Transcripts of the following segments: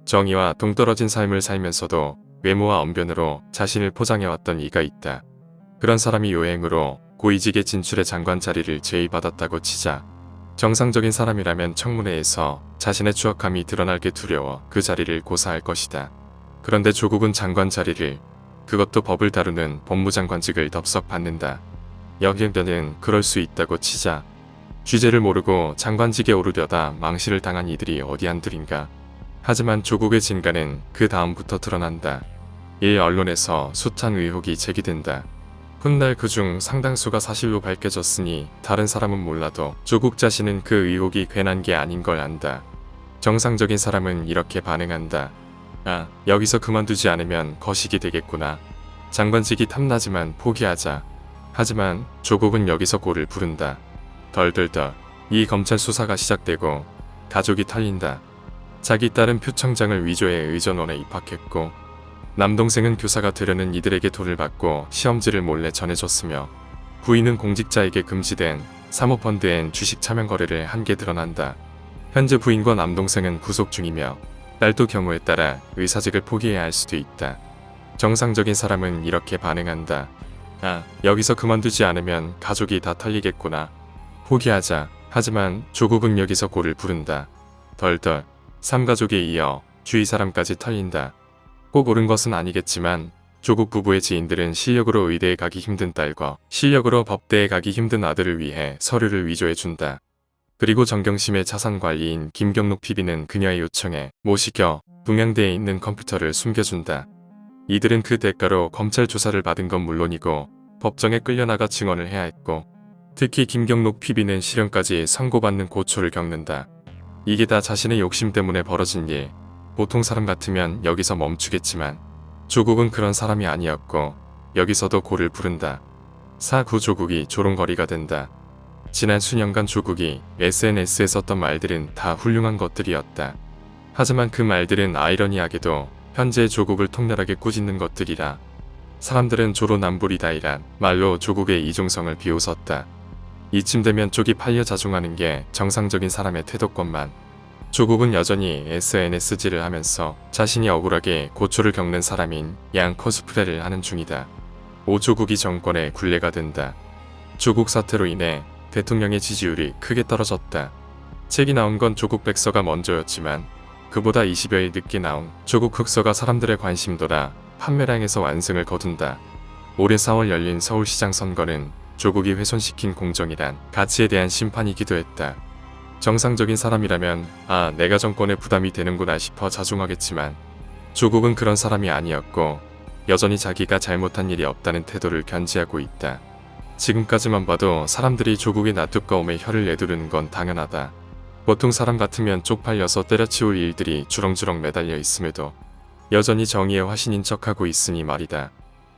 정의와 동떨어진 삶을 살면서도 외모와 언변으로 자신을 포장해왔던 이가 있다. 그런 사람이 요행으로 고위직의 진출의 장관 자리를 제의받았다고 치자 정상적인 사람이라면 청문회에서 자신의 추악함이 드러날게 두려워 그 자리를 고사할 것이다. 그런데 조국은 장관 자리를, 그것도 법을 다루는 법무장관직을 덥석 받는다. 여경대는 그럴 수 있다고 치자 쥐제를 모르고 장관직에 오르려다 망신을 당한 이들이 어디 한둘인가. 하지만 조국의 진가는 그 다음부터 드러난다. 이 언론에서 숱한 의혹이 제기된다. 훗날 그중 상당수가 사실로 밝혀졌으니 다른 사람은 몰라도 조국 자신은 그 의혹이 괜한 게 아닌 걸 안다. 정상적인 사람은 이렇게 반응한다. 아, 여기서 그만두지 않으면 거식이 되겠구나. 장관직이 탐나지만 포기하자. 하지만 조국은 여기서 골을 부른다. 덜덜덜. 이 검찰 수사가 시작되고 가족이 털린다. 자기 딸은 표창장을 위조해 의전원에 입학했고 남동생은 교사가 되려는 이들에게 돈을 받고 시험지를 몰래 전해줬으며 부인은 공직자에게 금지된 사모펀드엔 주식 차명 거래를 한 게 드러난다. 현재 부인과 남동생은 구속 중이며 딸도 경우에 따라 의사직을 포기해야 할 수도 있다. 정상적인 사람은 이렇게 반응한다. 아, 여기서 그만두지 않으면 가족이 다 털리겠구나. 포기하자. 하지만 조국은 여기서 골을 부른다. 덜덜. 삼가족에 이어 주위 사람까지 털린다. 꼭 옳은 것은 아니겠지만 조국 부부의 지인들은 실력으로 의대에 가기 힘든 딸과 실력으로 법대에 가기 힘든 아들을 위해 서류를 위조해준다. 그리고 정경심의 자산관리인 김경록 PB는 그녀의 요청에 모시겨 동양대에 있는 컴퓨터를 숨겨준다. 이들은 그 대가로 검찰 조사를 받은 건 물론이고 법정에 끌려나가 증언을 해야 했고 특히 김경록 PB는 실형까지 선고받는 고초를 겪는다. 이게 다 자신의 욕심 때문에 벌어진 일. 보통 사람 같으면 여기서 멈추겠지만 조국은 그런 사람이 아니었고 여기서도 골을 부른다. 사구 조국이 조롱거리가 된다. 지난 수년간 조국이 SNS에 썼던 말들은 다 훌륭한 것들이었다. 하지만 그 말들은 아이러니하게도 현재의 조국을 통렬하게 꾸짖는 것들이라 사람들은 조로남불이다이란 말로 조국의 이중성을 비웃었다. 이쯤 되면 쪽이 팔려 자중하는 게 정상적인 사람의 태도건만 조국은 여전히 SNS질을 하면서 자신이 억울하게 고초를 겪는 사람인 양 코스프레를 하는 중이다. 오조국이 정권의 굴레가 된다. 조국 사태로 인해 대통령의 지지율이 크게 떨어졌다. 책이 나온 건 조국 백서가 먼저였지만 그보다 20여일 늦게 나온 조국 흑서가 사람들의 관심도라 판매량에서 완승을 거둔다. 올해 4월 열린 서울시장 선거는 조국이 훼손시킨 공정이란 가치에 대한 심판이기도 했다. 정상적인 사람이라면 아, 내가 정권에 부담이 되는구나 싶어 자중하겠지만 조국은 그런 사람이 아니었고 여전히 자기가 잘못한 일이 없다는 태도를 견지하고 있다. 지금까지만 봐도 사람들이 조국의 놔뚜까움에 혀를 내두르는 건 당연하다. 보통 사람 같으면 쪽팔려서 때려치울 일들이 주렁주렁 매달려 있음에도 여전히 정의의 화신인 척하고 있으니 말이다.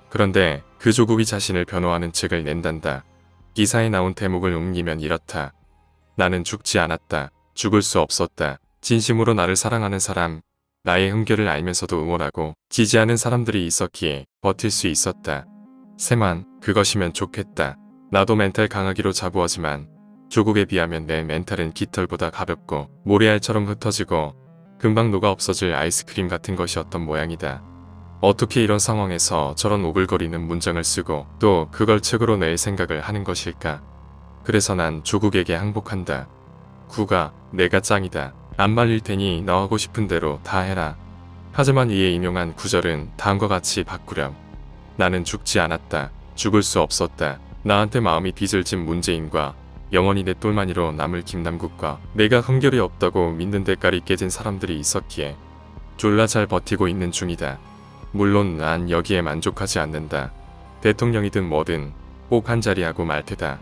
그런데 그 조국이 자신을 변호하는 책을 낸단다. 기사에 나온 대목을 옮기면 이렇다. 나는 죽지 않았다. 죽을 수 없었다. 진심으로 나를 사랑하는 사람, 나의 흠결을 알면서도 응원하고 지지하는 사람들이 있었기에 버틸 수 있었다. 세만, 그것이면 좋겠다. 나도 멘탈 강하기로 자부하지만 조국에 비하면 내 멘탈은 깃털보다 가볍고 모래알처럼 흩어지고 금방 녹아 없어질 아이스크림 같은 것이었던 모양이다. 어떻게 이런 상황에서 저런 오글거리는 문장을 쓰고 또 그걸 책으로 낼 생각을 하는 것일까? 그래서 난 조국에게 항복한다. 구가 내가 짱이다. 안 말릴 테니 너 하고 싶은 대로 다 해라. 하지만 이에 인용한 구절은 다음과 같이 바꾸렴. 나는 죽지 않았다. 죽을 수 없었다. 나한테 마음이 빚을 진 문재인과 영원히 내 똘마니로 남을 김남국과 내가 흠결이 없다고 믿는 데까지 깨진 사람들이 있었기에 졸라 잘 버티고 있는 중이다. 물론 난 여기에 만족하지 않는다. 대통령이든 뭐든 꼭 한 자리 하고 말 테다.